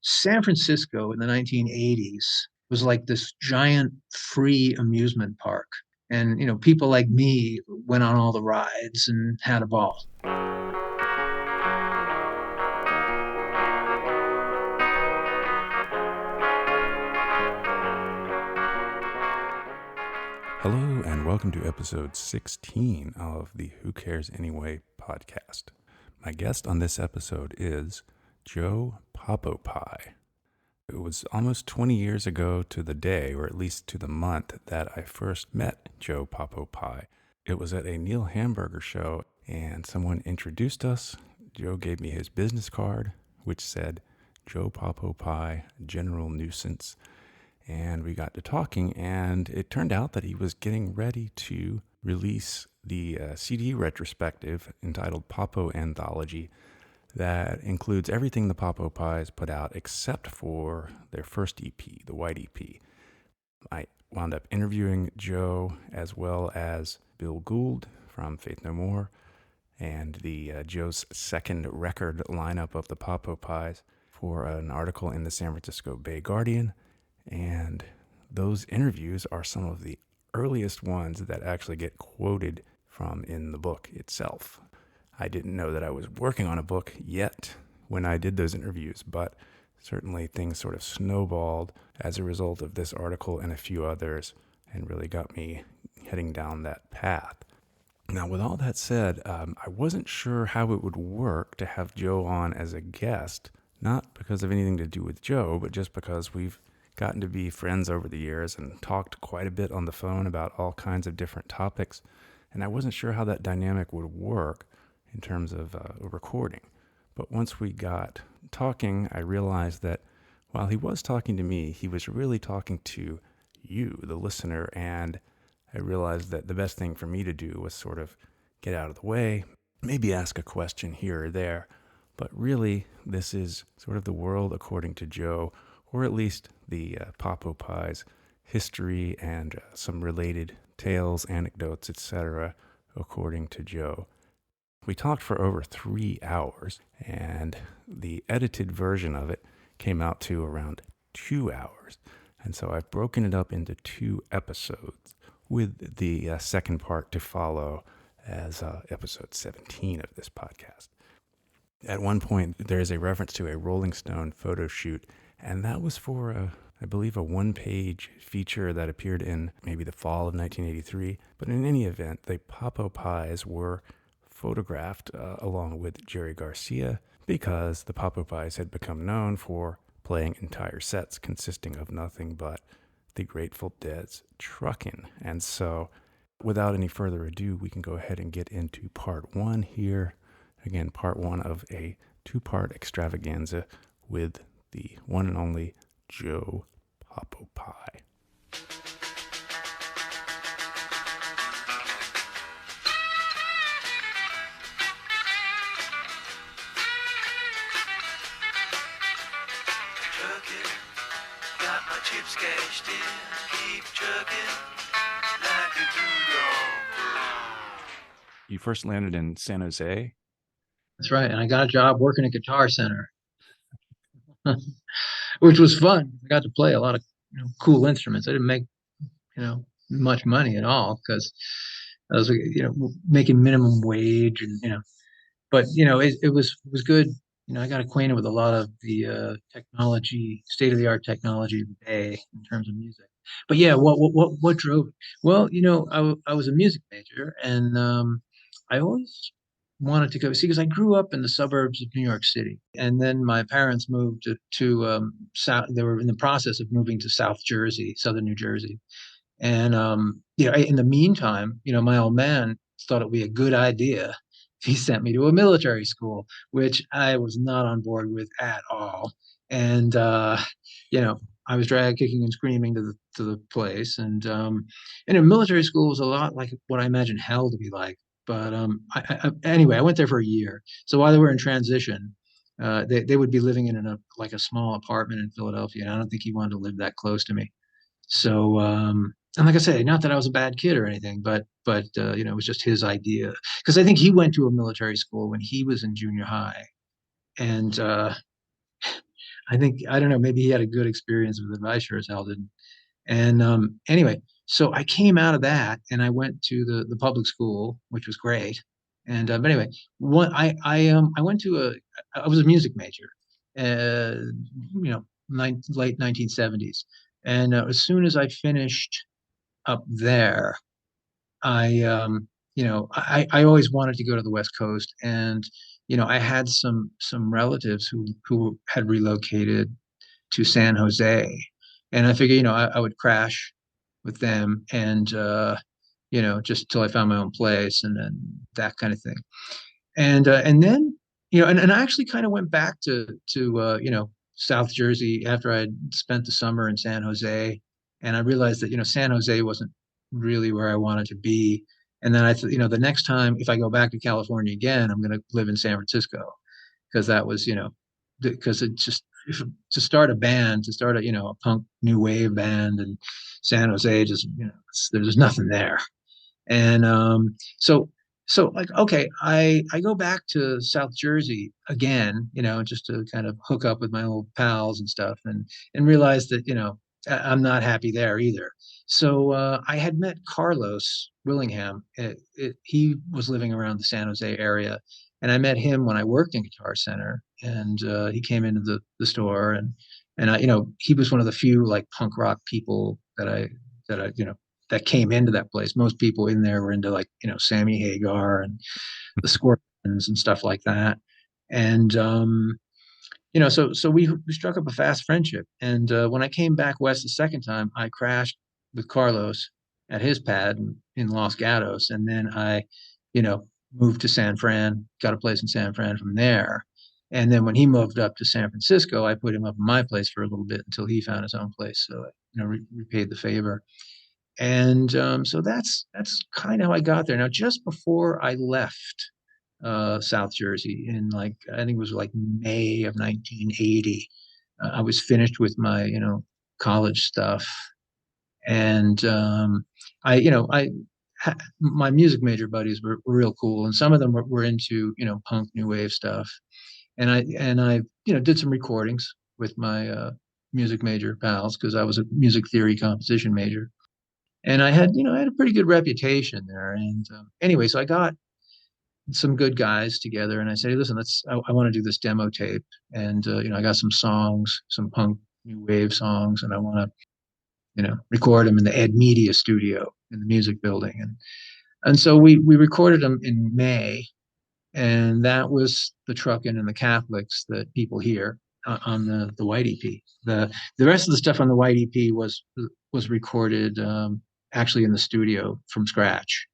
San Francisco in the 1980s was like this giant free amusement park. And, people like me went on all the rides and had a ball. Hello, and welcome to episode 16 of the Who Cares Anyway podcast. My guest on this episode is Joe Popopai. It was almost 20 years ago to the day, or at least to the month, that I first met Joe Popopai. It was at a Neil Hamburger show, and someone introduced us. Joe gave me his business card, which said, Joe Popopai, General Nuisance. And we got to talking, and it turned out that he was getting ready to release the CD retrospective entitled Popo Anthology that includes everything the Popopais put out except for their first EP, the White EP. I wound up interviewing Joe as well as Bill Gould from Faith No More and the Joe's second record lineup of the Popopais for an article in the San Francisco Bay Guardian. And those interviews are some of the earliest ones that actually get quoted from in the book itself. I didn't know that I was working on a book yet when I did those interviews, but certainly things sort of snowballed as a result of this article and a few others and really got me heading down that path. Now, with all that said, I wasn't sure how it would work to have Joe on as a guest, not because of anything to do with Joe, but just because we've gotten to be friends over the years and talked quite a bit on the phone about all kinds of different topics. And I wasn't sure how that dynamic would work in terms of a recording. But once we got talking, I realized that while he was talking to me, he was really talking to you, the listener. And I realized that the best thing for me to do was sort of get out of the way, maybe ask a question here or there. But really, this is sort of the world according to Joe, or at least the Popopais history and some related tales, anecdotes, etc., according to Joe. We talked for over 3 hours, and the edited version of it came out to around 2 hours. And so I've broken it up into 2 episodes, with the second part to follow as episode 17 of this podcast. At one point, there is a reference to a Rolling Stone photo shoot, and that was for, I believe, a one-page feature that appeared in maybe the fall of 1983. But in any event, the Popopais were photographed along with Jerry Garcia because the Popopais had become known for playing entire sets consisting of nothing but the Grateful Dead's Truckin. And so, without any further ado, we can go ahead and get into part 1 here. Again, part 1 of a 2-part extravaganza with the one and only Joe Popopai. Truckin, got my chips cashed in, keep truckin' like a do-dog. You first landed in San Jose? That's right. And I got a job working at Guitar Center, which was fun. I got to play a lot of cool instruments. I didn't make much money at all because I was making minimum wage, and but it was good. I got acquainted with a lot of the technology, state of the art technology of the day in terms of music. But yeah, what drove it? Well, I was a music major, and I always wanted to go see, because I grew up in the suburbs of New York City, and then my parents moved to South. They were in the process of moving to South Jersey, Southern New Jersey, and in the meantime, my old man thought it would be a good idea. He sent me to a military school, which I was not on board with at all, and I was dragged kicking and screaming to the place, and a military school was a lot like what I imagine hell to be like. But anyway, I went there for a year. So while they were in transition, they would be living in a small apartment in Philadelphia, and I don't think he wanted to live that close to me. So and like I say, not that I was a bad kid or anything, but it was just his idea, because I think he went to a military school when he was in junior high, and I think, I don't know, maybe he had a good experience with it. I sure as hell didn't. And anyway, so I came out of that and I went to the public school, which was great. And but anyway, one I went to I was a music major, you know, late 1970s. And as soon as I finished up there, I I always wanted to go to the West Coast, and I had some relatives who had relocated to San Jose, and I figured I would crash with them, and just till I found my own place, and then that kind of thing. And then and I actually kind of went back to South Jersey after I had spent the summer in San Jose, and I realized that San Jose wasn't really where I wanted to be. And then I thought, the next time if I go back to California again, I'm going to live in San Francisco, because that was because it just to start a band, to start a punk new wave band in San Jose, just there's nothing there. And so like, okay, I go back to South Jersey again, just to kind of hook up with my old pals and stuff, and realize that I'm not happy there either. So I had met Carlos Willingham. He was living around the San Jose area, and I met him when I worked in Guitar Center, and he came into the store, and he was one of the few like punk rock people that I that came into that place. Most people in there were into like Sammy Hagar and the Scorpions and stuff like that. And so we struck up a fast friendship. And when I came back west the second time, I crashed with Carlos at his pad in Los Gatos, and then I moved to San Fran, got a place in San Fran from there. And then when he moved up to San Francisco, I put him up in my place for a little bit until he found his own place. So I, repaid the favor. And so that's kind of how I got there. Now, just before I left South Jersey in like I think it was like May of 1980, I was finished with my college stuff, and my music major buddies were real cool, and some of them were into punk new wave stuff, and I did some recordings with my music major pals, because I was a music theory composition major, and I had a pretty good reputation there. And anyway, so I got some good guys together, and I said, hey, listen, I want to do this demo tape, and I got some songs, some punk new wave songs, and I want to record them in the Ed Media studio in the music building, and so we recorded them in May, and that was the Truckin' and the Catholics that people hear on the white EP. The rest of the stuff on the white EP was recorded actually in the studio from scratch.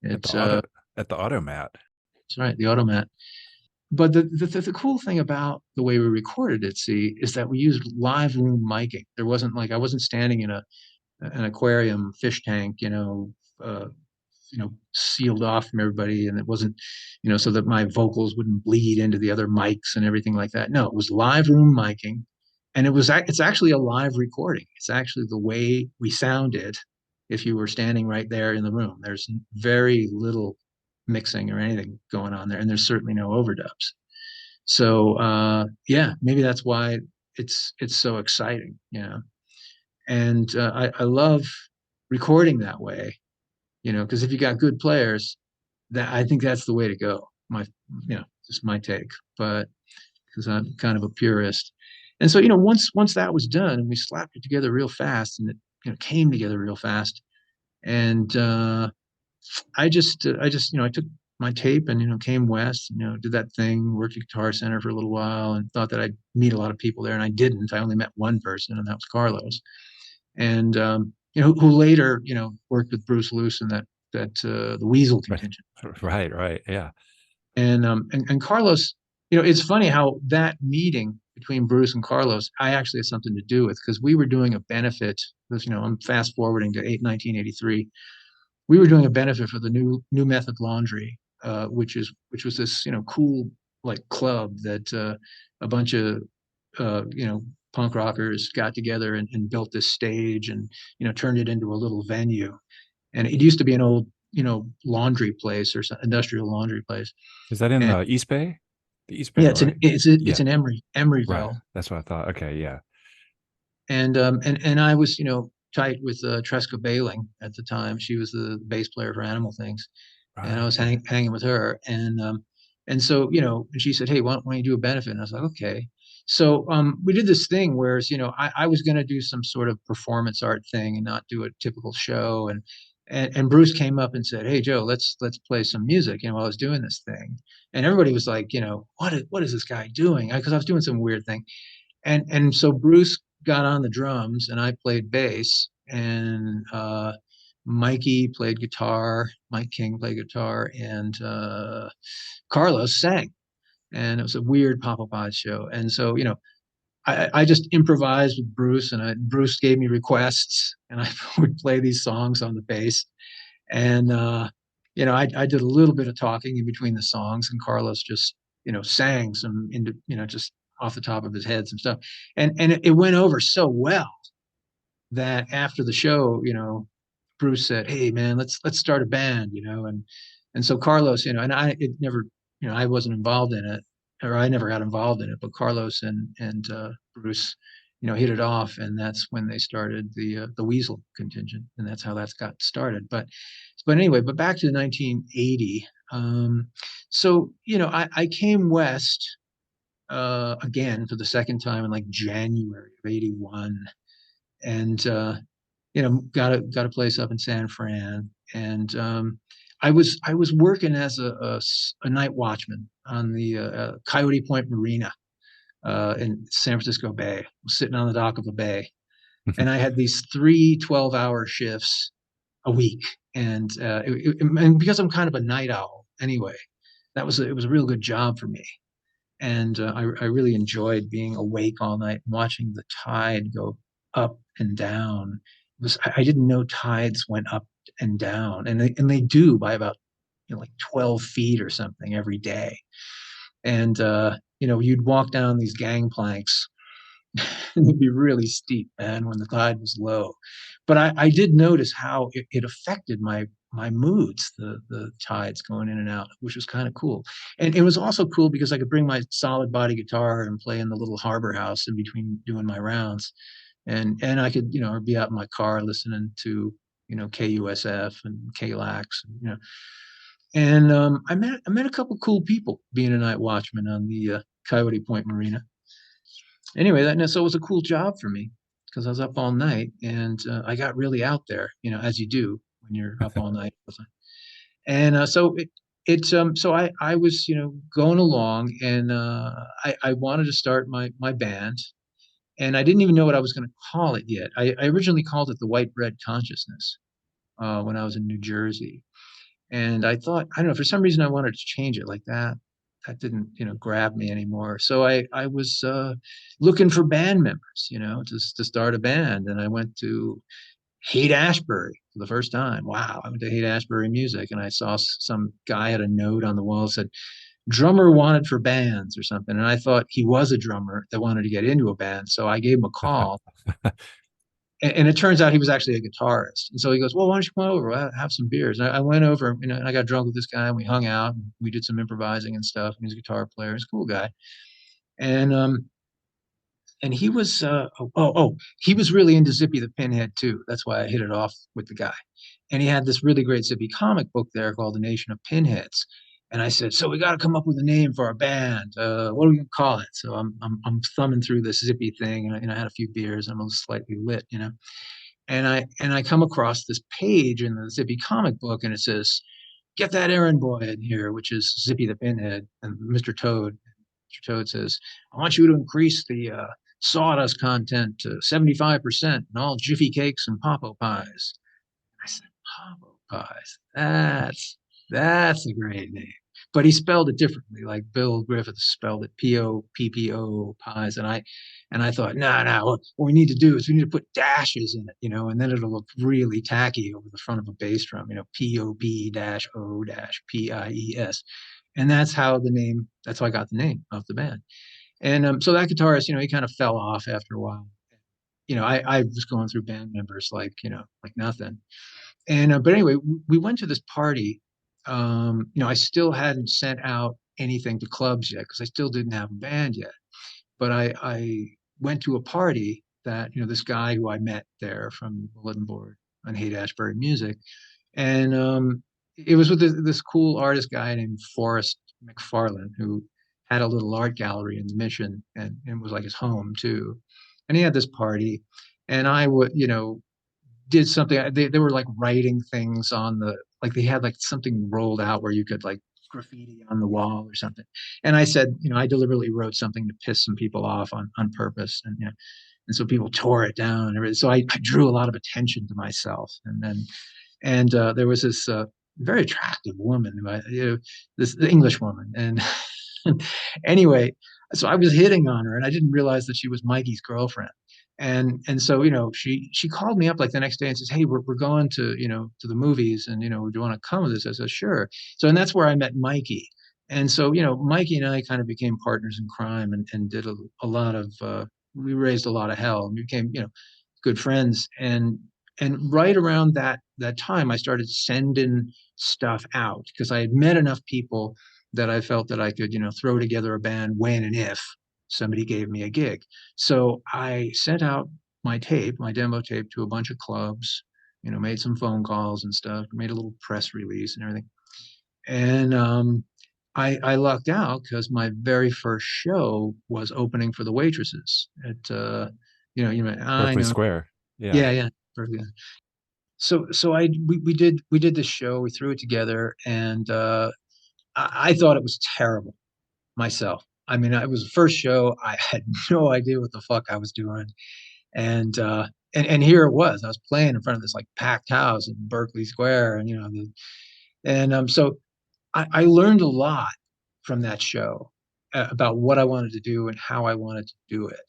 It's at the Automat. That's right, the Automat. But the cool thing about the way we recorded it, see, is that we used live room miking. There wasn't like I wasn't standing in an aquarium fish tank, sealed off from everybody, and it wasn't, so that my vocals wouldn't bleed into the other mics and everything like that. No, it was live room miking, and it's actually a live recording. It's actually the way we sounded if you were standing right there in the room. There's very little mixing or anything going on there, and there's certainly no overdubs. So yeah, maybe that's why it's so exciting, and I love recording that way, because if you got good players, that I think that's the way to go. Just my take, but because I'm kind of a purist. And so once that was done, and we slapped it together real fast, and it came together real fast, and I took my tape and came west, did that thing, worked at Guitar Center for a little while, and thought that I'd meet a lot of people there, and I didn't. I only met one person, and that was Carlos, and who later worked with Bruce Lewson, that the Weasel contingent. Right, yeah. And Carlos, it's funny how that meeting between Bruce and Carlos, I actually had something to do with, because we were doing a benefit. I'm fast forwarding to 1983. We were doing a benefit for the new Method Laundry, which was this cool like club that a bunch of punk rockers got together and built this stage, and turned it into a little venue. And it used to be an old laundry place, or some industrial laundry place. Is that in East Bay? The East Yeah, Band, right? it's Yeah, in right. Emeryville. That's what I thought. Okay, yeah. And I was, tight with Tresca Baling at the time. She was the bass player for Animal Things, and I Right, was yeah. hanging with her. And so, and she said, "Hey, why don't you do a benefit?" And I was like, "Okay." So we did this thing where, I was going to do some sort of performance art thing and not do a typical show. And Bruce came up and said, "Hey, Joe, let's play some music." While I was doing this thing, and everybody was like, what is this guy doing? Because I was doing some weird thing. And so Bruce got on the drums and I played bass, and Mikey played guitar, Mike King played guitar, and Carlos sang. And it was a weird Papa Pod show. And so, I just improvised with Bruce, and Bruce gave me requests, and I would play these songs on the bass. And I did a little bit of talking in between the songs, and Carlos just sang some into just off the top of his head some stuff, and it went over so well that after the show, Bruce said, "Hey man, let's start a band," and so Carlos, and it never, I wasn't involved in it, or I never got involved in it, but Carlos and Bruce, hit it off, and that's when they started the Weasel contingent, and that's how that's got started. But anyway, but back to 1980. So I came west again for the second time in like January of '81, and got a place up in San Fran, and I was working as a night watchman on the Coyote Point Marina in San Francisco Bay, sitting on the dock of the bay, and I had these 3 12-hour shifts a week, and because I'm kind of a night owl anyway, it was a real good job for me, and I really enjoyed being awake all night and watching the tide go up and down. I didn't know tides went up and down, and they do by about like 12 feet or something every day. And you'd walk down these gangplanks, and it'd be really steep, man, when the tide was low. But I did notice how it affected my moods, the tides going in and out, which was kind of cool. And it was also cool because I could bring my solid body guitar and play in the little harbor house in between doing my rounds. And I could, be out in my car listening to, KUSF and KLAX, and I met a couple cool people being a night watchman on the Coyote Point Marina. Anyway, so it was a cool job for me because I was up all night, and I got really out there, as you do when you're up all night. And so I was, going along, and I wanted to start my band, and I didn't even know what I was going to call it yet. I originally called it the White Bread Consciousness when I was in New Jersey, and I thought, I don't know, for some reason I wanted to change it like that. That didn't, grab me anymore. So I was looking for band members, to start a band. And I went to Haight Ashbury for the first time. Wow. I went to Haight Ashbury Music, and I saw some guy had a note on the wall that said, drummer wanted for bands or something. And I thought he was a drummer that wanted to get into a band. So I gave him a call, and it turns out he was actually a guitarist. And so he goes, "Well, why don't you come over? We'll have some beers." And I went over, and I got drunk with this guy, and we hung out, and we did some improvising and stuff. And he's a guitar player. He's a cool guy. And he was he was really into Zippy the Pinhead too. That's why I hit it off with the guy. And he had this really great Zippy comic book there called The Nation of Pinheads. And I said, "So we got to come up with a name for our band. What are we gonna call it?" So I'm thumbing through this Zippy thing, and I had a few beers, and I'm slightly lit. And I come across this page in the Zippy comic book, and it says, "Get that errand boy in here," which is Zippy the Pinhead, and Mr. Toad. Mr. Toad says, "I want you to increase the sawdust content to 75% in all Jiffy cakes and Popo pies." I said, "Popo pies? That's a great name." But he spelled it differently, like Bill Griffith spelled it Poppo pies. And I thought, no, what we need to do is we need to put dashes in it, and then it'll look really tacky over the front of a bass drum, POP-O-PIES. And that's how I got the name of the band. And so that guitarist, he kind of fell off after a while. I was going through band members like nothing. And but anyway, we went to this party. I still hadn't sent out anything to clubs yet because I still didn't have a band yet. But I went to a party that, this guy who I met there from the bulletin board on Haight-Ashbury Music. And it was with this cool artist guy named Forrest McFarlane, who had a little art gallery in the Mission, and it was like his home too. And he had this party, and I would, did something. They were like writing things on like they had like something rolled out where you could like graffiti on the wall or something. And I said, I deliberately wrote something to piss some people off on purpose. And so people tore it down and everything. So I drew a lot of attention to myself. And there was this very attractive woman, this English woman. And anyway, so I was hitting on her and I didn't realize that she was Mikey's girlfriend. And so, she called me up like the next day and says, "Hey, we're going to, to the movies, and, do you want to come with us?" I said, "Sure." So, and that's where I met Mikey. And so, Mikey and I kind of became partners in crime and did a lot of, we raised a lot of hell, and we became, good friends. And right around that time, I started sending stuff out because I had met enough people that I felt that I could, throw together a band when and if somebody gave me a gig. So I sent out my demo tape to a bunch of clubs, made some phone calls and stuff, made a little press release and everything. And I lucked out because my very first show was opening for the Waitresses at, Berkeley Square. Yeah, yeah. Berkeley. So we did this show, we threw it together, and I thought it was terrible myself. I mean, it was the first show. I had no idea what the fuck I was doing. And here it was. I was playing in front of this like packed house in Berkeley Square. So I learned a lot from that show about what I wanted to do and how I wanted to do it.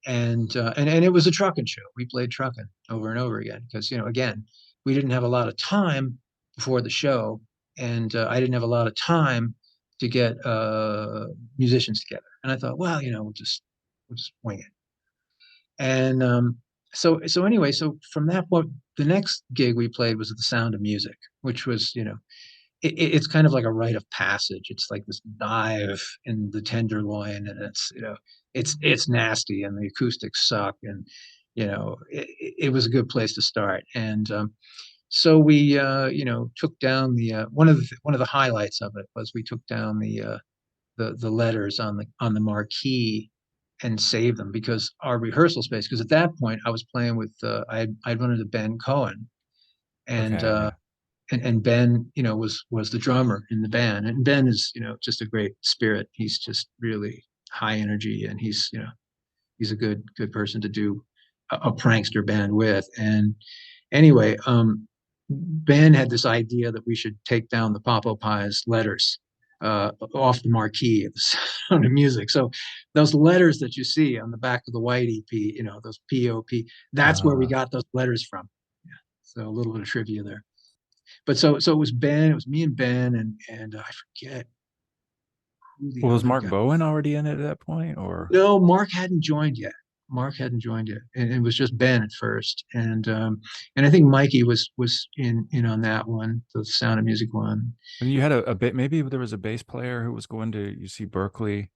And it was a Truckin show. We played Truckin over and over again because, again, we didn't have a lot of time before the show, and I didn't have a lot of time to get musicians together. And I thought, well, we'll just wing it. And so anyway, so from that point, the next gig we played was at the Sound of Music, which was, it's kind of like a rite of passage. It's like this dive in the Tenderloin, and it's nasty, and the acoustics suck, and it was a good place to start. And so we took down the one of the highlights of it was we took down the letters on the marquee and saved them because our rehearsal space, because at that point I was playing with I'd run into Ben Cohen, and Okay, and Ben, was the drummer in the band. And Ben is, just a great spirit. He's just really high energy, and he's a good person to do a prankster band with. And anyway, Ben had this idea that we should take down the Popo Pies letters off the marquee of the Sound of Music. So those letters that you see on the back of the white EP, those POP, that's where we got those letters from. Yeah. So a little bit of trivia there. But so it was me and Ben, and I forget who the well, was other Mark guy. Bowen already in it at that point, or? No, Mark hadn't joined yet. And it was just Ben at first. And I think Mikey was in on that one, the Sound of Music one. And you had a bit, maybe there was a bass player who was going to UC Berkeley,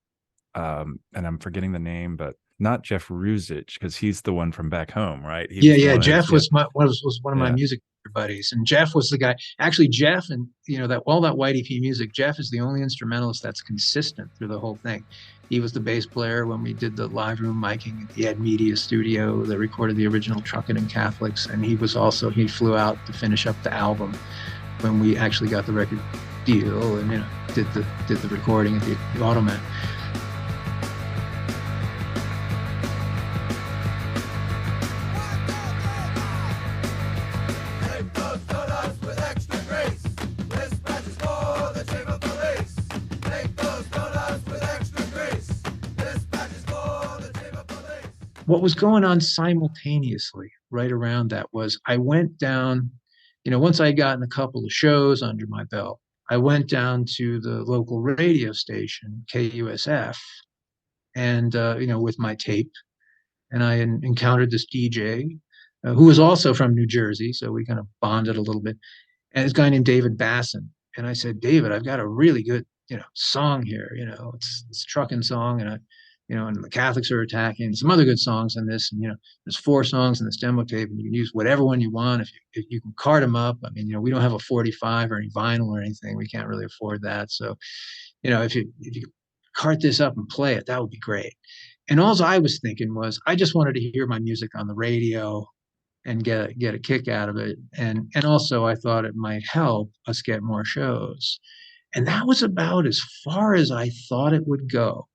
and I'm forgetting the name, but not Jeff Ruzich, because he's the one from back home, right? He was the Yeah. one Jeff who's- was one of my Yeah. music buddies, and Jeff was the guy. Actually, Jeff, and that all that white EP music, Jeff is the only instrumentalist that's consistent through the whole thing. He was the bass player when we did the live room miking at the Ed Media studio that recorded the original Truckin and Catholics, and he flew out to finish up the album when we actually got the record deal, and did the recording at the Automat. What was going on simultaneously right around that was I went down, once I had gotten a couple of shows under my belt, I went down to the local radio station, KUSF, and, with my tape, and I encountered this DJ who was also from New Jersey. So we kind of bonded a little bit, and this guy named David Basson. And I said, "David, I've got a really good song here. It's a Truckin' song, and and the Catholics are attacking. Some other good songs in this, and there's 4 songs in this demo tape, and you can use whatever one you want. If you can cart them up. I mean, we don't have a 45 or any vinyl or anything. We can't really afford that. So, if you cart this up and play it, that would be great. And all I was thinking was, I just wanted to hear my music on the radio and get a kick out of it. And also I thought it might help us get more shows. And that was about as far as I thought it would go.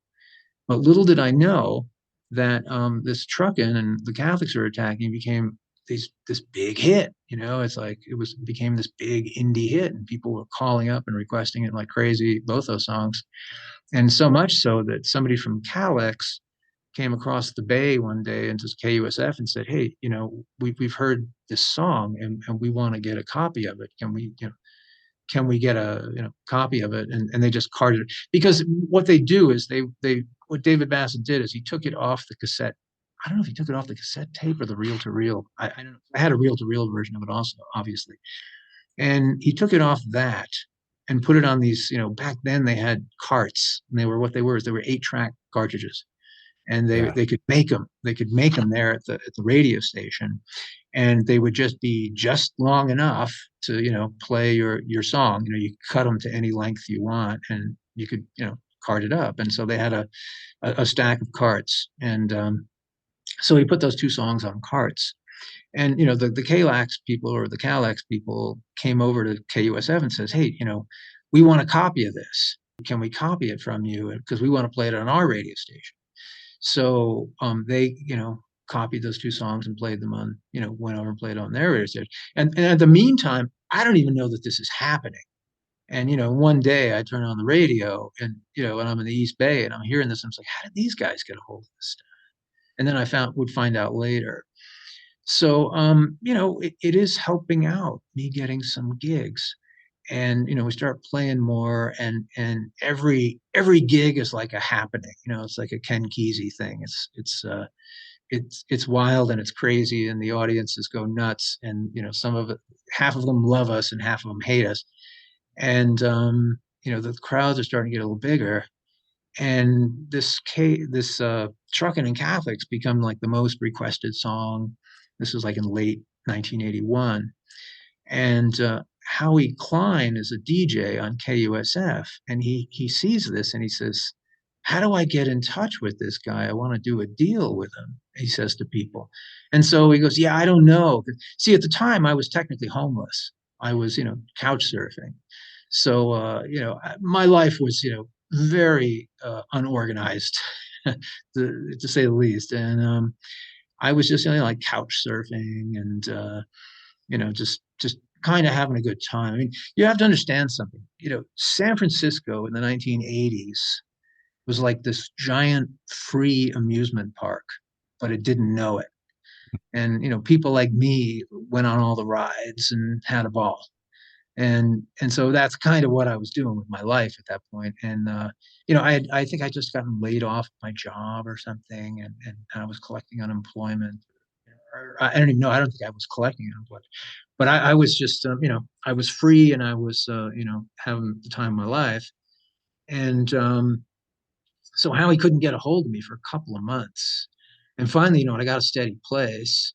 But little did I know that this Truckin' and the Catholics are attacking became this big hit. It's like became this big indie hit, and people were calling up and requesting it like crazy, both those songs. And so much so that somebody from Calex came across the bay one day into KUSF and said, "Hey, we've heard this song, and we want to get a copy of it. Can we get a copy of it?" And they just carted it, because what they do is they what David Bassett did is he took it off the cassette. I don't know if he took it off the cassette tape or the reel to reel. I don't know. I had a reel to reel version of it also, obviously. And he took it off that and put it on these, back then they had carts, and they were 8-track cartridges, and Yeah. they could make them. They could make them there at the radio station, and they would just be just long enough to play your song. You cut them to any length you want, and you could cart it up. And so they had a stack of carts, and so he put those 2 songs on carts. And the Calax people, or the Calex people, came over to KUSF and says, "Hey, we want a copy of this. Can we copy it from you? Because we want to play it on our radio station." So they copied those 2 songs and played them on, went over and played on their radio station. And at the meantime, I don't even know that this is happening. And one day I turn on the radio, and and I'm in the East Bay, and I'm hearing this, and I'm like, how did these guys get a hold of this stuff? And then I would find out later. So it is helping out me getting some gigs. And we start playing more, and every gig is like a happening. It's like a Ken Kesey thing. It's wild, and it's crazy, and the audiences go nuts, and half of them love us and half of them hate us. And the crowds are starting to get a little bigger, and this Truckin' and Catholics become like the most requested song. This was like in late 1981. And Howie Klein is a DJ on KUSF, and he sees this, and he says, "How do I get in touch with this guy? I want to do a deal with him," he says to people. And so he goes, "Yeah, I don't know." See, at the time I was technically homeless. I was, couch surfing. So, my life was, very unorganized, to say the least. And I was just, like couch surfing, and just kind of having a good time. I mean, you have to understand something. San Francisco in the 1980s was like this giant free amusement park, but it didn't know it. And people like me went on all the rides and had a ball. And so that's kind of what I was doing with my life at that point. And I think I just gotten laid off my job or something, and I was collecting unemployment. Or I don't even know. I don't think I was collecting unemployment, but I was just I was free, and I was having the time of my life. And so Howie couldn't get a hold of me for a couple of months, and finally, when I got a steady place,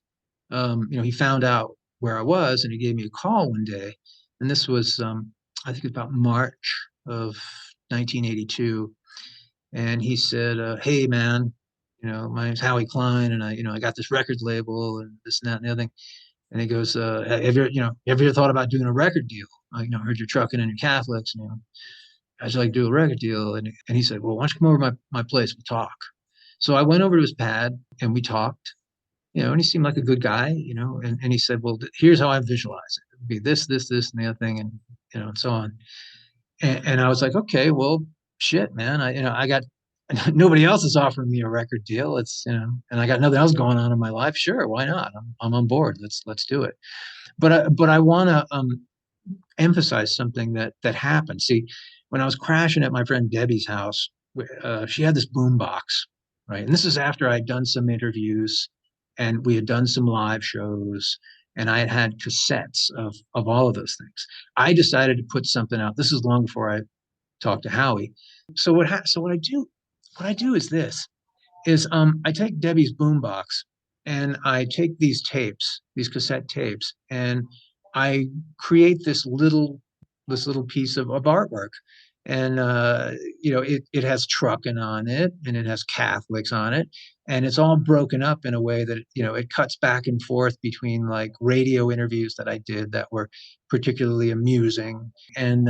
he found out where I was, and he gave me a call one day. And this was, I think, about March of 1982. And he said, "Hey, man, my name's Howie Klein, and I got this record label, and this and that and the other thing." And he goes, have you ever thought about doing a record deal? I heard you're Truckin' and you're Catholics, and I'd like to do a record deal." And he said, "Well, why don't you come over to my place? We'll talk." So I went over to his pad, and we talked. And he seemed like a good guy, and he said, "Well, here's how I visualize it. It would be this, this, this, and the other thing," and so on. And I was like, "Okay, well, shit, man. I got nobody else is offering me a record deal. It's, and I got nothing else going on in my life. Sure, why not? I'm on board. Let's do it." But I want to emphasize something that happened. See, when I was crashing at my friend Debbie's house, she had this boom box, right? And this is after I'd done some interviews, and we had done some live shows, and I had cassettes of all of those things. I decided to put something out. This is long before I talk to Howie. So what I do is this is I take Debbie's boombox and I take these cassette tapes, and I create this little piece of artwork. And it has Truckin on it, and it has Catholics on it, and it's all broken up in a way that it cuts back and forth between like radio interviews that I did that were particularly amusing. And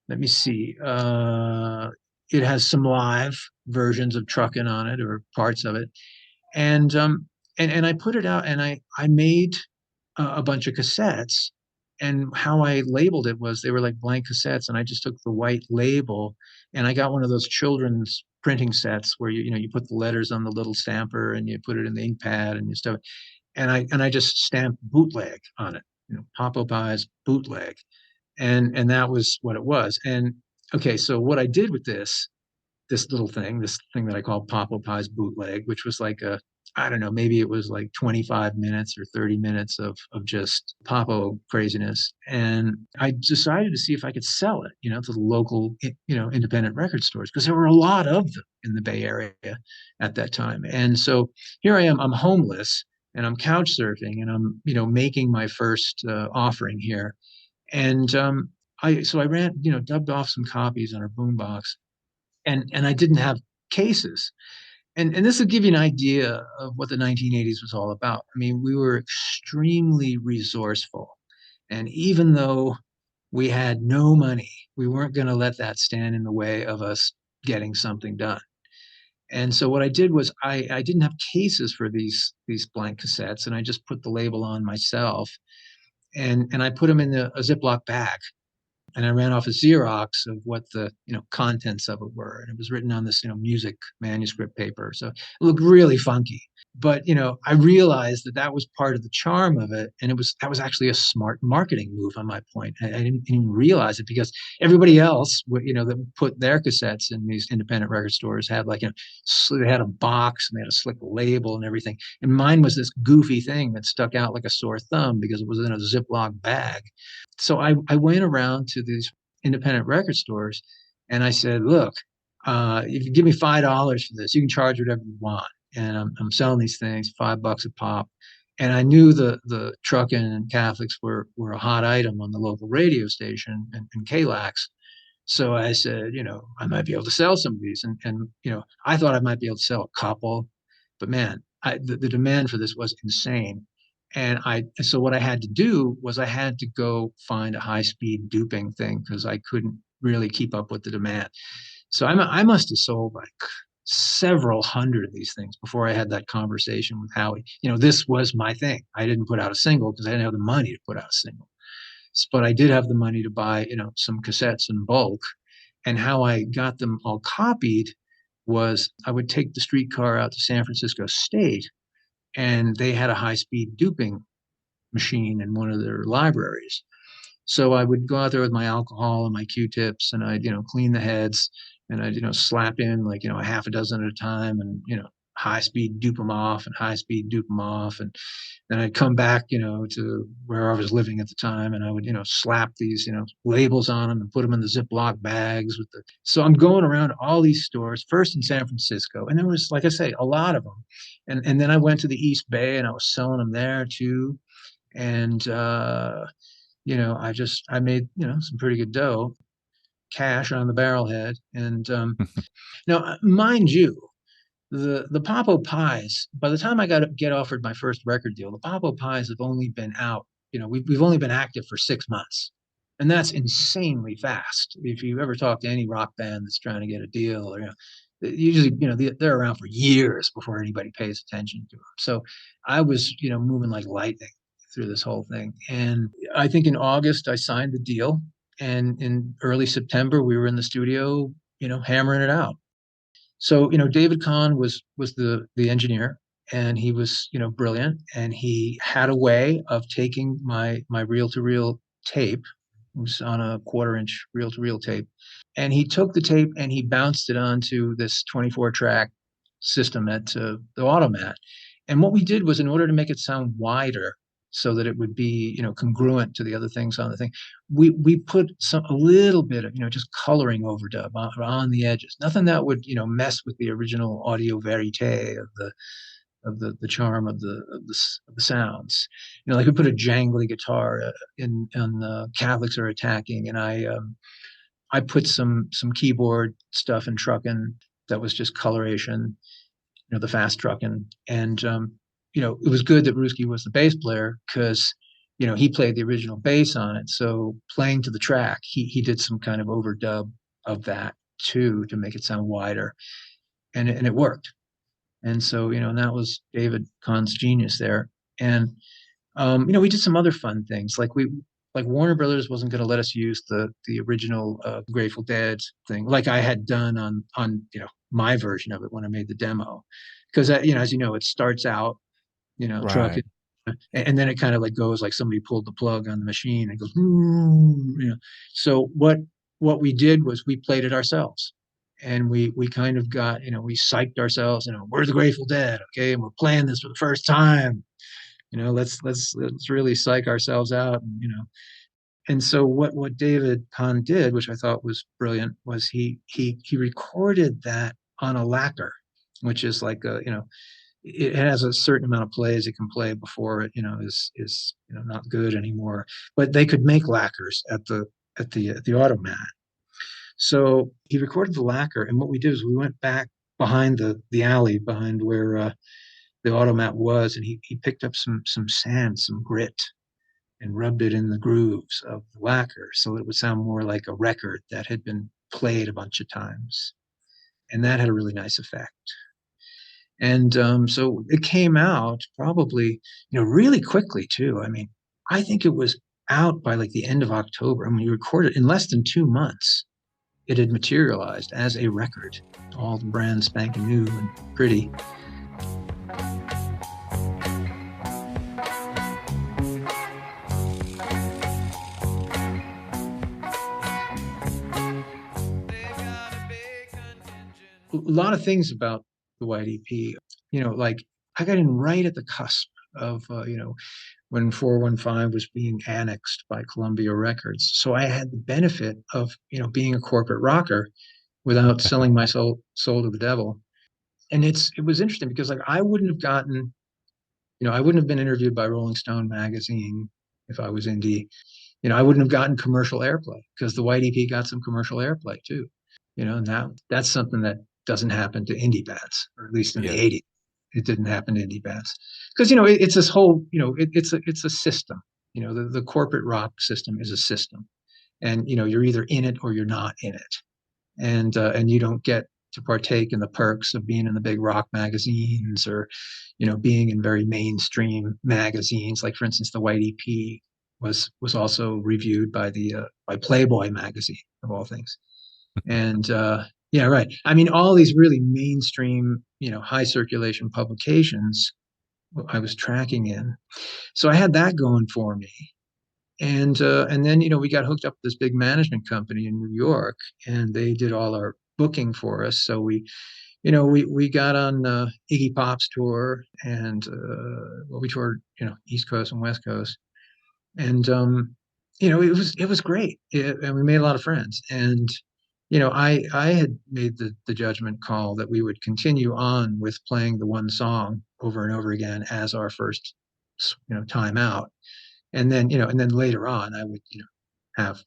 let me see. It has some live versions of Truckin' on it, or parts of it, and I put it out, and I made a bunch of cassettes. And how I labeled it was they were like blank cassettes, and I just took the white label, and I got one of those children's printing sets where you put the letters on the little stamper and you put it in the ink pad and you stuff, and I just stamped bootleg on it, Popo Pie's bootleg, and that was what it was. And okay, so what I did with this thing that I call Popo Pie's bootleg, which was like I don't know, maybe it was like 25 minutes or 30 minutes of just Popo craziness. And I decided to see if I could sell it, to the local, independent record stores, because there were a lot of them in the Bay Area at that time. And so here I am, I'm homeless and I'm couch surfing, and I'm, making my first offering here. And I ran, dubbed off some copies on our boombox, and I didn't have cases. And this will give you an idea of what the 1980s was all about. I mean, we were extremely resourceful. And even though we had no money, we weren't going to let that stand in the way of us getting something done. And so what I did was I didn't have cases for these blank cassettes, and I just put the label on myself, and I put them in a Ziploc bag, and I ran off a Xerox of what the contents of it were, and it was written on this music manuscript paper, so it looked really funky. But I realized that was part of the charm of it, and that was actually a smart marketing move on my point. I didn't even realize it, because everybody else, that put their cassettes in these independent record stores had like so they had a box and they had a slick label and everything, and mine was this goofy thing that stuck out like a sore thumb because it was in a Ziploc bag. So I went around to these independent record stores and I said, look, if you give me $5 for this, you can charge whatever you want. And I'm selling these things, $5 a pop. And I knew the Truckin' and Catholics were a hot item on the local radio station and KLAX. So I said, I might be able to sell some of these. And I thought I might be able to sell a couple, but man, the demand for this was insane. And so what I had to do was I had to go find a high-speed duping thing, because I couldn't really keep up with the demand. So I must have sold like several hundred of these things before I had that conversation with Howie. This was my thing. I didn't put out a single because I didn't have the money to put out a single. But I did have the money to buy, some cassettes in bulk. And how I got them all copied was I would take the streetcar out to San Francisco State, and they had a high-speed duping machine in one of their libraries. So I would go out there with my alcohol and my Q-tips, and I'd, clean the heads, and I'd, slap in like, a half a dozen at a time, and, high-speed dupe them off and high-speed dupe them off. And then I'd come back, to where I was living at the time, and I would, slap these, labels on them and put them in the Ziploc bags so I'm going around all these stores, first in San Francisco. And there was, like I say, a lot of them. And then I went to the East Bay and I was selling them there too. And, I made, some pretty good dough, cash on the barrelhead. And now, mind you, the Popo Pies, by the time I get offered my first record deal, the Popo Pies have only been out, we've only been active for 6 months. And that's insanely fast. If you ever talk to any rock band that's trying to get a deal, or usually, they're around for years before anybody pays attention to them. So I was, moving like lightning through this whole thing. And I think in August I signed the deal, and in early September we were in the studio, hammering it out. So, David Kahn was the engineer, and he was, brilliant, and he had a way of taking my reel-to-reel tape. It was on a 1/4-inch reel-to-reel tape, and he took the tape and he bounced it onto this 24-track system at the Automat. And what we did was, in order to make it sound wider, so that it would be, congruent to the other things on the thing. We put a little bit of, just coloring overdub on the edges. Nothing that would, mess with the original audio verite of the charm of the sounds. Like we put a jangly guitar in Catholics Are Attacking, and I put some keyboard stuff in Truckin that was just coloration, the fast Truckin. And it was good that Ruski was the bass player because he played the original bass on it. So playing to the track, he did some kind of overdub of that too to make it sound wider, and it worked. And so and that was David Kahn's genius there. And we did some other fun things like Warner Brothers wasn't going to let us use the original Grateful Dead thing, like I had done on my version of it when I made the demo, because as you know, it starts out truck, Right. and then it kind of like goes like somebody pulled the plug on the machine and goes, so what we did was we played it ourselves. And we kind of got, we psyched ourselves, we're the Grateful Dead, okay, and we're playing this for the first time. Let's really psych ourselves out, and so what David Kahn did, which I thought was brilliant, was he recorded that on a lacquer, which is like it has a certain amount of plays it can play before it is not good anymore. But they could make lacquers at the automat. So he recorded the lacquer, and what we did is we went back behind the alley behind where the automat was, and he picked up some sand, some grit, and rubbed it in the grooves of the lacquer so it would sound more like a record that had been played a bunch of times. And that had a really nice effect. And so it came out probably, really quickly too. I mean, I think it was out by like the end of October. I mean, we recorded in less than 2 months. It had materialized as a record, all brand spanking new and pretty. A lot of things about the White EP, like I got in right at the cusp of, when 415 was being annexed by Columbia Records. So I had the benefit of, being a corporate rocker without selling my soul to the devil. And it was interesting because like I wouldn't have gotten, I wouldn't have been interviewed by Rolling Stone magazine if I was indie. I wouldn't have gotten commercial airplay because the White EP got some commercial airplay too. And that's something that doesn't happen to indie bands, or at least in the Yeah. 80s. It didn't happen to indie bands because it's this whole it's a system. The corporate rock system is a system, and you're either in it or you're not in it, and you don't get to partake in the perks of being in the big rock magazines, or being in very mainstream magazines. Like for instance, the White EP was also reviewed by by Playboy magazine of all things. And yeah, right. I mean, all these really mainstream, high circulation publications I was tracking in. So I had that going for me. And then, we got hooked up with this big management company in New York, and they did all our booking for us. So we got on Iggy Pop's tour, and we toured, East Coast and West Coast. And it was great. And we made a lot of friends. And I had made the judgment call that we would continue on with playing the one song over and over again as our first, time out. And then later on I would, have,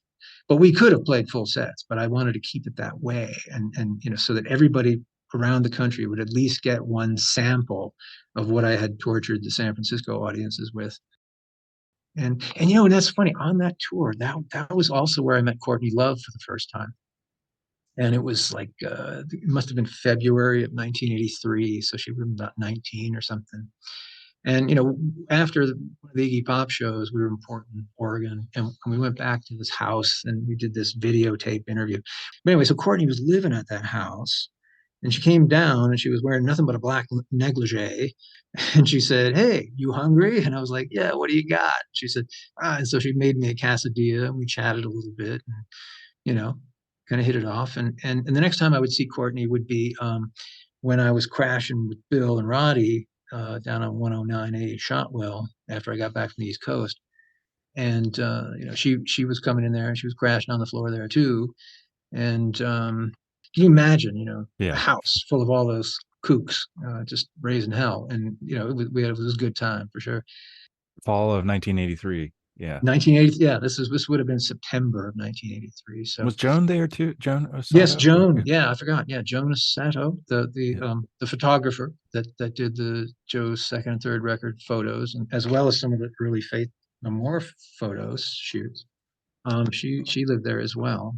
but we could have played full sets, but I wanted to keep it that way. And, so that everybody around the country would at least get one sample of what I had tortured the San Francisco audiences with. And that's funny, on that tour, that was also where I met Courtney Love for the first time. And it was like it must have been February of 1983, so she was about 19 or something. And after the Iggy Pop shows, we were in Portland, Oregon, and we went back to this house and we did this videotape interview. But anyway, so Courtney was living at that house, and she came down and she was wearing nothing but a black negligee. And she said, "Hey, you hungry?" And I was like, "Yeah, what do you got?" She said, And so she made me a quesadilla, and we chatted a little bit, and, you know, kind of hit it off. And the next time I would see Courtney would be when I was crashing with Bill and Roddy down on 109A Shotwell after I got back from the East Coast. And she was coming in there and she was crashing on the floor there too. And can you imagine, a Yeah. house full of all those kooks just raising hell? And it was a good time for sure. Fall of 1983. Yeah. 1980, yeah, this would have been September of 1983. So Was Joan there too? Joan yes, Osato? Joan. Yeah. Yeah, I forgot. Yeah, Jonas Sato, Yeah. the photographer that did the Joe's second and third record photos, and as well as some of the early Faith No More photos shoots. She lived there as well.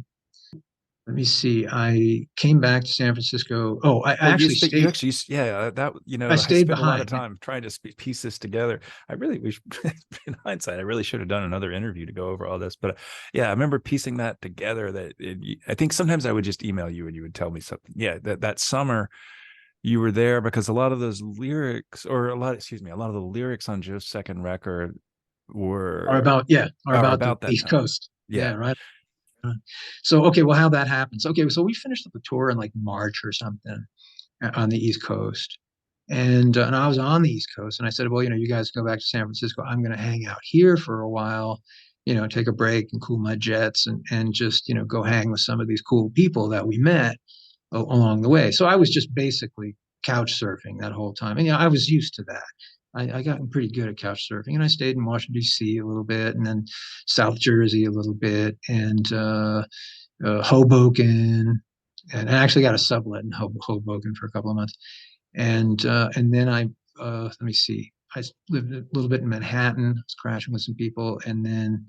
Let me see. I came back to San Francisco. Oh, I Well, actually you stayed. actually, yeah, that, I I stayed spent a lot of behind. Yeah. time trying to piece this together. In hindsight, I really should have done another interview to go over all this. But yeah, I remember piecing that together. I think sometimes I would just email you and you would tell me something. Yeah, that summer you were there because a lot of those lyrics, or a lot of the lyrics on Joe's second record Are were about yeah, are are about the about that East time. Coast. Yeah. Yeah, right. So okay, well, how that happens? Okay, so we finished up the tour in like March or something on the East Coast, and I was on the East Coast, and I said, well, you guys go back to San Francisco. I'm going to hang out here for a while, take a break and cool my jets, and just go hang with some of these cool people that we met along the way. So I was just basically couch surfing that whole time, and I was used to that. I got pretty good at couch surfing, and I stayed in Washington D.C. a little bit, and then South Jersey a little bit, and Hoboken, and I actually got a sublet in Hoboken for a couple of months, and then let me see, I lived a little bit in Manhattan, was crashing with some people, and then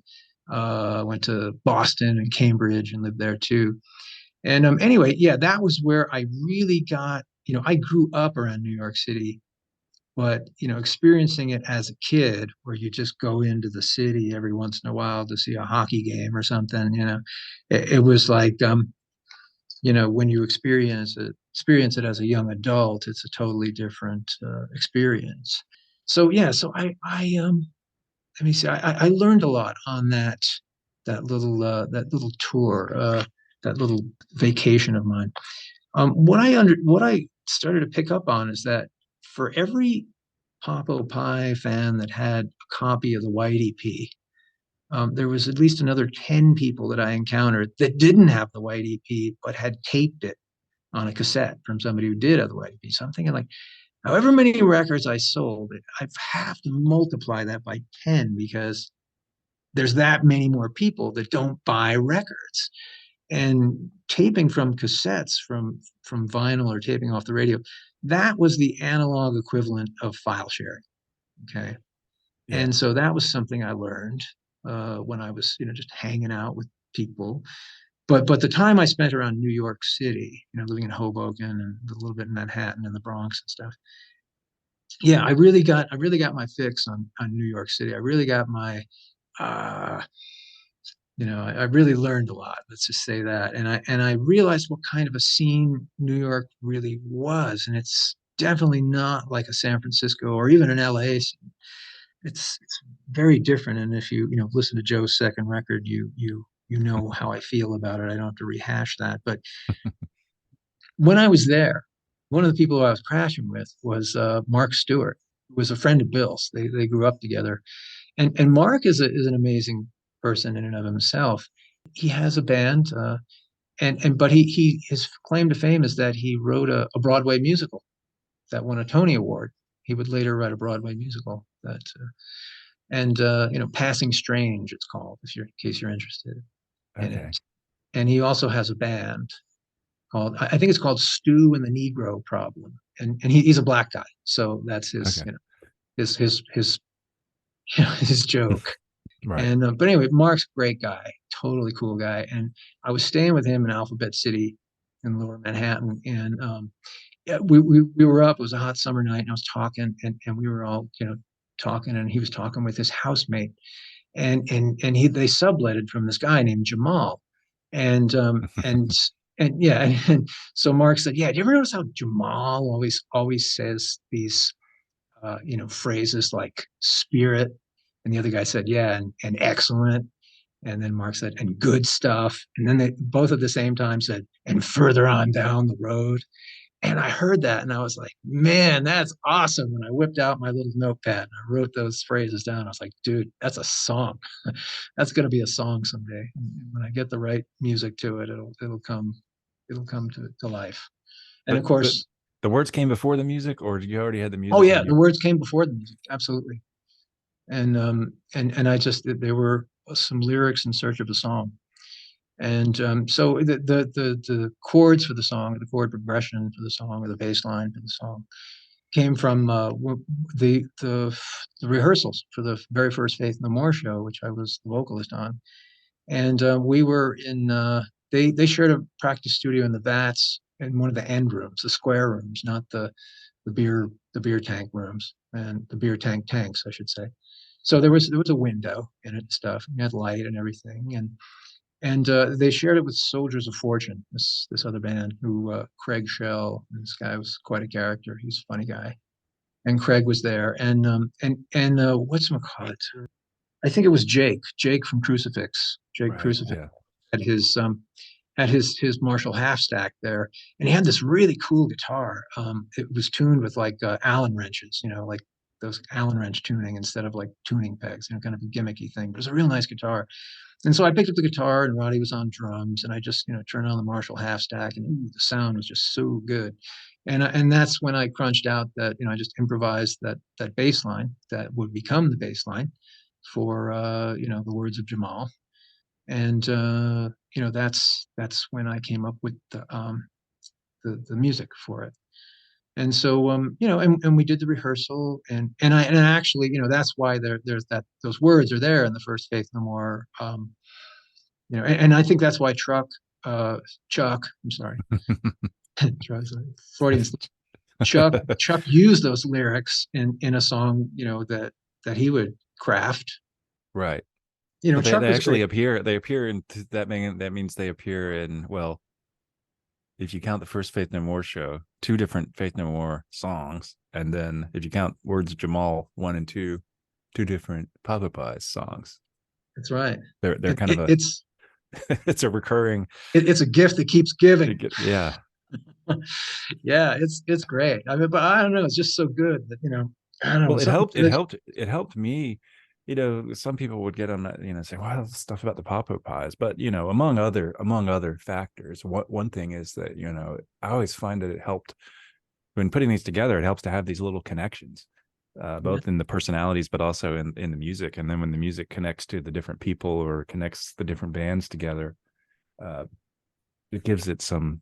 went to Boston and Cambridge and lived there too. And anyway, yeah, that was where I really got, I grew up around New York City, but experiencing it as a kid where you just go into the city every once in a while to see a hockey game or something, it was like when you experience it as a young adult, it's a totally different experience. So yeah, so I let me see, I learned a lot on that little tour, that little vacation of mine. What I started to pick up on is that for every Popo Pie fan that had a copy of the White EP, there was at least another 10 people that I encountered that didn't have the White EP but had taped it on a cassette from somebody who did have the White EP. So I'm thinking like, however many records I sold, I have to multiply that by 10 because there's that many more people that don't buy records. And taping from cassettes from vinyl or taping off the radio, that was the analog equivalent of file sharing. Okay. Yeah. And so that was something I learned when I was just hanging out with people. But the time I spent around New York City, living in Hoboken and a little bit in Manhattan and the Bronx and stuff, yeah, I really got my fix on New York City. I really got my uh I really learned a lot, let's just say that. And I realized what kind of a scene New York really was. And it's definitely not like a San Francisco or even an LA scene. It's very different. And if you listen to Joe's second record, you know how I feel about it. I don't have to rehash that. But when I was there, one of the people who I was crashing with was Mark Stewart, who was a friend of Bill's. They grew up together. And Mark is an amazing person in and of himself. He has a band, but his claim to fame is that he wrote a Broadway musical that won a Tony Award. He would later write a Broadway musical Passing Strange, it's called, in case you're interested in Okay. it. And he also has a band called, I think it's called Stew and the Negro Problem, and he's a black guy, so that's his Okay. his joke. Right. And but anyway, Mark's a great guy, totally cool guy. And I was staying with him in Alphabet City in Lower Manhattan, and yeah, we were up. It was a hot summer night, and I was talking, and we were all talking, and he was talking with his housemate, and they subletted from this guy named Jamal, and and yeah, and so Mark said, yeah, do you ever notice how Jamal always says these phrases like spirit? And the other guy said, yeah, and excellent. And then Mark said, and good stuff. And then they both at the same time said, and further on down the road. And I heard that and I was like, man, that's awesome. And I whipped out my little notepad and I wrote those phrases down. I was like, dude, that's a song. That's going to be a song someday. And when I get the right music to it, it'll come to life. And of The course, the words came before the music, or you already had the oh music yeah, and the you? words came before the music. Absolutely. And I just, there were some lyrics in search of a song. And so the chords for the song, the chord progression for the song, or the bass line for the song, came from the, the the rehearsals for the very first Faith No More show, which I was the vocalist on. And we were in they shared a practice studio in the Vats in one of the end rooms, the square rooms, not the beer tank rooms and the beer tanks, I should say. So there was a window in it and stuff. And you had light and everything, and they shared it with Soldiers of Fortune, this other band who Craig Shell. This guy was quite a character. He's a funny guy, and Craig was there, and what's it? I think it was Jake from Crucifix. Jake Right. Crucifix Yeah. had his Marshall half stack there, and he had this really cool guitar. It was tuned with like Allen wrenches, like those Allen wrench tuning instead of like tuning pegs, kind of a gimmicky thing. But it was a real nice guitar. And so I picked up the guitar, and Roddy was on drums, and I just turned on the Marshall half stack, and ooh, the sound was just so good. And that's when I crunched out that I just improvised that bass line that would become the bass line for the words of Jamal. And that's when I came up with the music for it. And so and we did the rehearsal, and actually that's why there's those words are there in the first Faith No More. And I think that's why Chuck, I'm sorry, Freudian. Chuck used those lyrics in a song that he would craft. Right. Well, Chuck they was actually great. appear. They appear in that means they appear in, well, if you count the first Faith No More show, two different Faith No More songs, and then if you count Words of Jamal 1 and 2, two different Papa Pies songs. That's right. They're kind of a It's it's a recurring. it's a gift that keeps giving. Yeah. Yeah, it's great. I mean, but I don't know. It's just so good that I don't know. Well, Something it helped me. Some people would get on that, say, "Wow, stuff about the Papa Pies," but among other factors, one thing is that I always find that it helped when putting these together. It helps to have these little connections, both in the personalities, but also in the music. And then when the music connects to the different people or connects the different bands together, it gives it some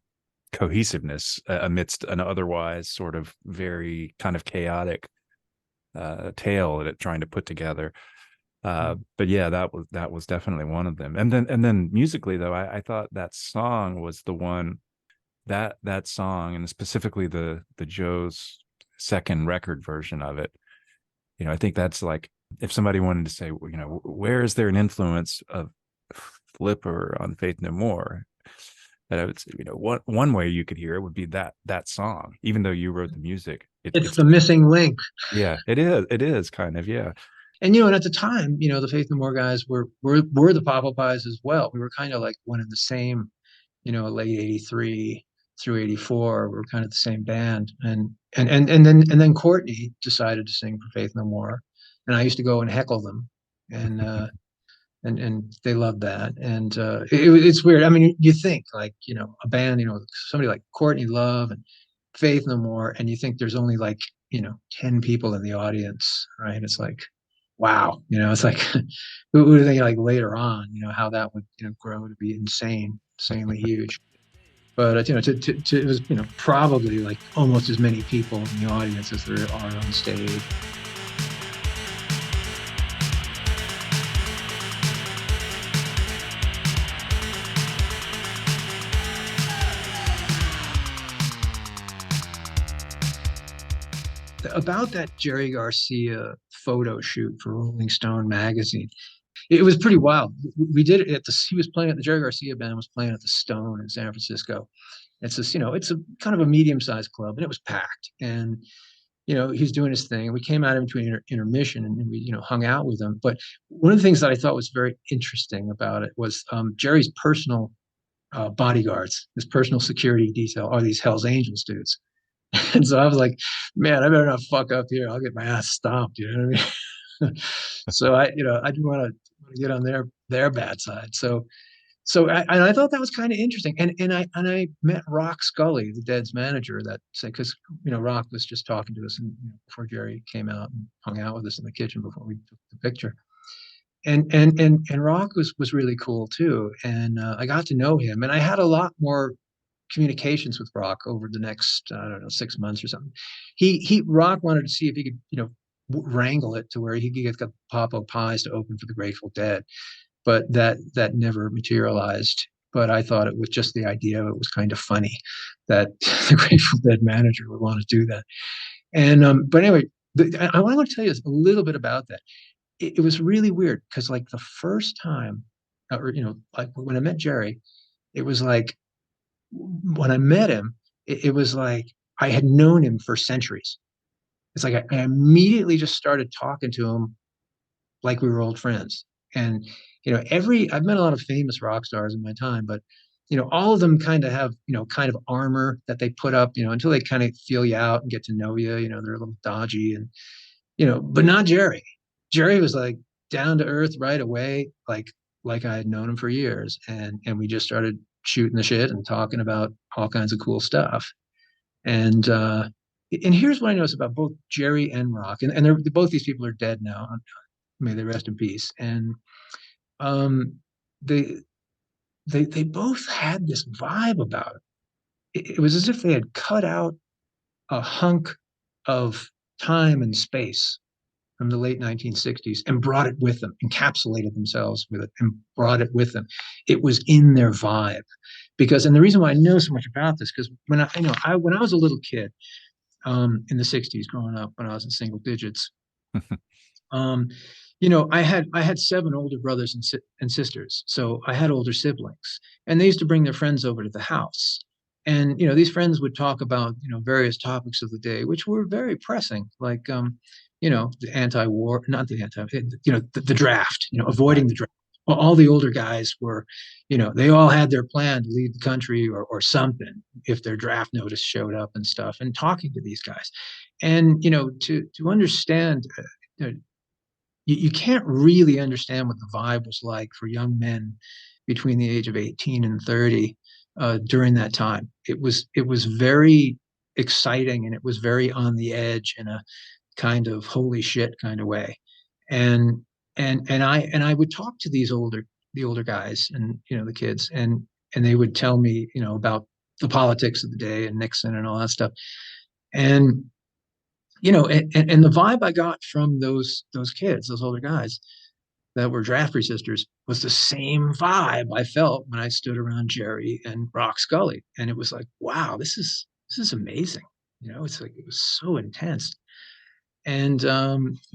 cohesiveness amidst an otherwise sort of very kind of chaotic tale that it's trying to put together. But yeah, that was definitely one of them. And then musically though, I thought that song was the one that song, and specifically the Joe's second record version of it. I think that's like, if somebody wanted to say, where is there an influence of Flipper on Faith No More? That I would say, one way you could hear it would be that song, even though you wrote the music. it's the missing link. Yeah, it is. It is kind of, yeah. And at the time, the Faith No More guys were the Papa Pies as well. We were kind of like one in the same, late '83 through '84. We were kind of the same band. And then Courtney decided to sing for Faith No More, and I used to go and heckle them, and and they loved that. And it's weird. I mean, you think like a band, somebody like Courtney Love and Faith No More, and you think there's only like 10 people in the audience, right? It's like, wow, it's like who would think like later on, how that would grow to be insanely huge. But it was probably like almost as many people in the audience as there are on stage. About that Jerry Garcia photo shoot for Rolling Stone magazine, it was pretty wild. We did it at he was playing at the Jerry Garcia band was playing at the Stone in San Francisco. It's this, it's a kind of a medium-sized club, and it was packed. And he's doing his thing. And we came out in between intermission, and we hung out with him. But one of the things that I thought was very interesting about it was Jerry's personal bodyguards, his personal security detail, are these Hell's Angels dudes. And so I was like, man, I better not fuck up here. I'll get my ass stomped. You know what I mean? So I do want to get on their bad side. And I thought that was kind of interesting. And I met Rock Scully, the Dead's manager, that said, because Rock was just talking to us before Jerry came out and hung out with us in the kitchen before we took the picture. And Rock was really cool too. And I got to know him, and I had a lot more communications with Rock over the next, I don't know, 6 months or something. He Rock wanted to see if he could, wrangle it to where he could get the Popo Pies to open for the Grateful Dead, but that never materialized. But I thought it was just the idea of it was kind of funny that the Grateful Dead manager would want to do that. And but anyway, I want to tell you a little bit about that. It was really weird because like the first time, or like when I met Jerry, it was like when I met him, it was like I had known him for centuries. It's like I immediately just started talking to him like we were old friends. And I've met a lot of famous rock stars in my time, but all of them kind of have kind of armor that they put up until they kind of feel you out and get to know you. They're a little dodgy, and but not Jerry. Jerry was like down to earth right away, like I had known him for years, and we just started shooting the shit and talking about all kinds of cool stuff. And here's what I noticed about both Jerry and Rock, and they're both these people are dead now. May they rest in peace. And um, they they both had this vibe about it. It was as if they had cut out a hunk of time and space from the late 1960s and brought it with them, encapsulated themselves with it and brought it with them. It was in their vibe. And the reason why I know so much about this, because when I was a little kid, in the 60s, growing up, when I was in single digits, um, I had seven older brothers and sisters, so I had older siblings, and they used to bring their friends over to the house. And these friends would talk about various topics of the day, which were very pressing, like the anti-war, not the anti, the draft, avoiding Right. the draft. Well, all the older guys were, they all had their plan to leave the country or something if their draft notice showed up and stuff. And talking to these guys, and to understand. You can't really understand what the vibe was like for young men between the age of 18 and 30 during that time. It was very exciting, and it was very on the edge in a kind of holy shit kind of way. And I would talk to the older guys, and the kids, and they would tell me about the politics of the day and Nixon and all that stuff. And and the vibe I got from those kids, those older guys that were draft resistors, was the same vibe I felt when I stood around Jerry and Rock Scully. And it was like, wow, this is amazing. It's like it was so intense. And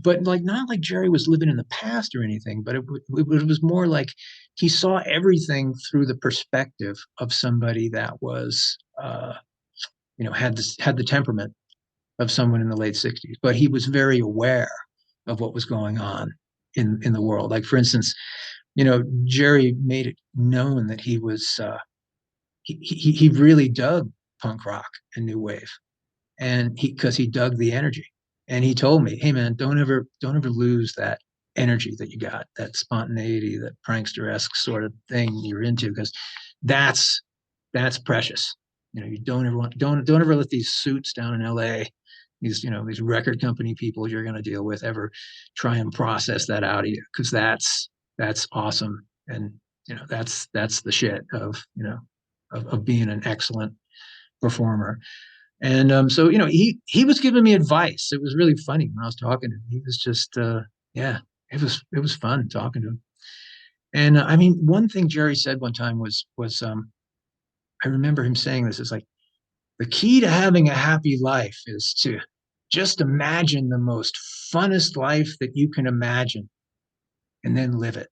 but like not like Jerry was living in the past or anything, but it was more like he saw everything through the perspective of somebody that was had the temperament of someone in the late 60s, but he was very aware of what was going on in the world. Like, for instance, Jerry made it known that he really dug punk rock and new wave, and because he dug the energy. And he told me, hey man, don't ever lose that energy that you got, that spontaneity, that prankster-esque sort of thing you're into, because that's that's precious. You don't ever let these suits down in LA, these record company people you're going to deal with, ever try and process that out of you, because that's awesome. And that's the shit of being an excellent performer. And so he was giving me advice. It was really funny when I was talking to him. He was just yeah, it was fun talking to him. And I mean, one thing Jerry said one time was I remember him saying this, is like, the key to having a happy life is to just imagine the most funnest life that you can imagine and then live it.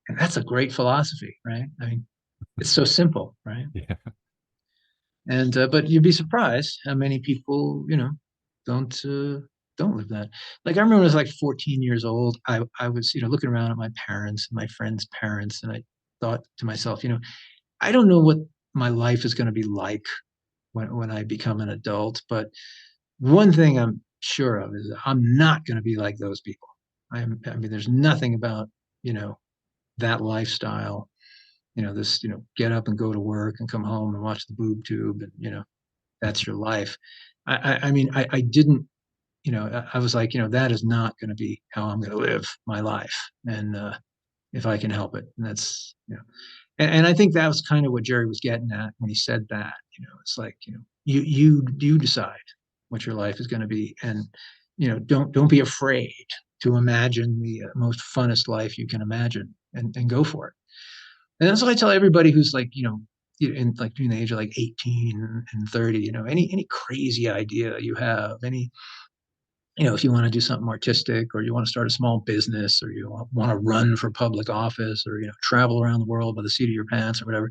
And that's a great philosophy, right? I mean, it's so simple, right? Yeah. And but you'd be surprised how many people, don't don't live that. Like, I remember when I was like 14 years old, I was, looking around at my parents and my friends' parents, and I thought to myself, I don't know what my life is going to be like when I become an adult. But one thing I'm sure of is I'm not going to be like those people. I mean, there's nothing about, that lifestyle, this, get up and go to work and come home and watch the boob tube and, that's your life. I mean, I didn't, I was like, that is not going to be how I'm going to live my life. And, if I can help it. And that's, and I think that was kind of what Jerry was getting at when he said that, it's like, you decide what your life is going to be. And, don't be afraid to imagine the most funnest life you can imagine and go for it. And that's what I tell everybody who's like, in like between the age of like 18 and 30, any crazy idea you have, any, if you want to do something artistic or you want to start a small business or you want to run for public office or, travel around the world by the seat of your pants or whatever,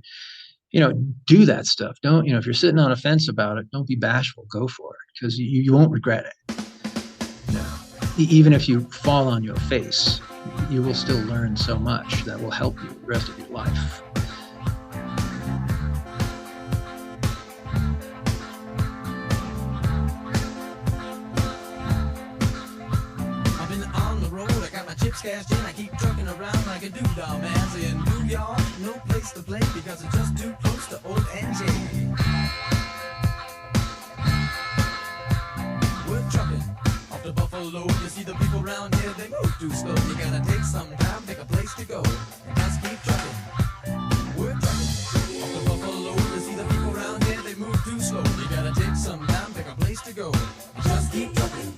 do that stuff. Don't, if you're sitting on a fence about it, don't be bashful, go for it because you won't regret it. Even if you fall on your face, you will still learn so much that will help you the rest of your life. Cashed in, I keep trucking around like a doodah, man. See, in New York, no place to play because it's just too close to old NJ. We're trucking off to Buffalo. You see the people around here, they move too slow. You gotta take some time, pick a place to go, and just keep trucking. We're trucking off to Buffalo. You see the people around here, they move too slow. You gotta take some time, pick a place to go, and just keep trucking.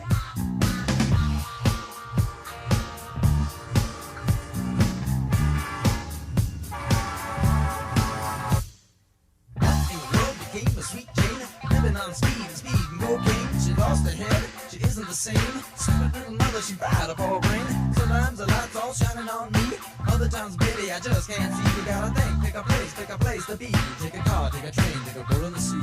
The same. Stupid little mother, she ride up all brain. Sometimes the lights all shining on me. Other times, baby, I just can't see. You gotta think, pick a place to be. Take a car, take a train, take a boat on the sea.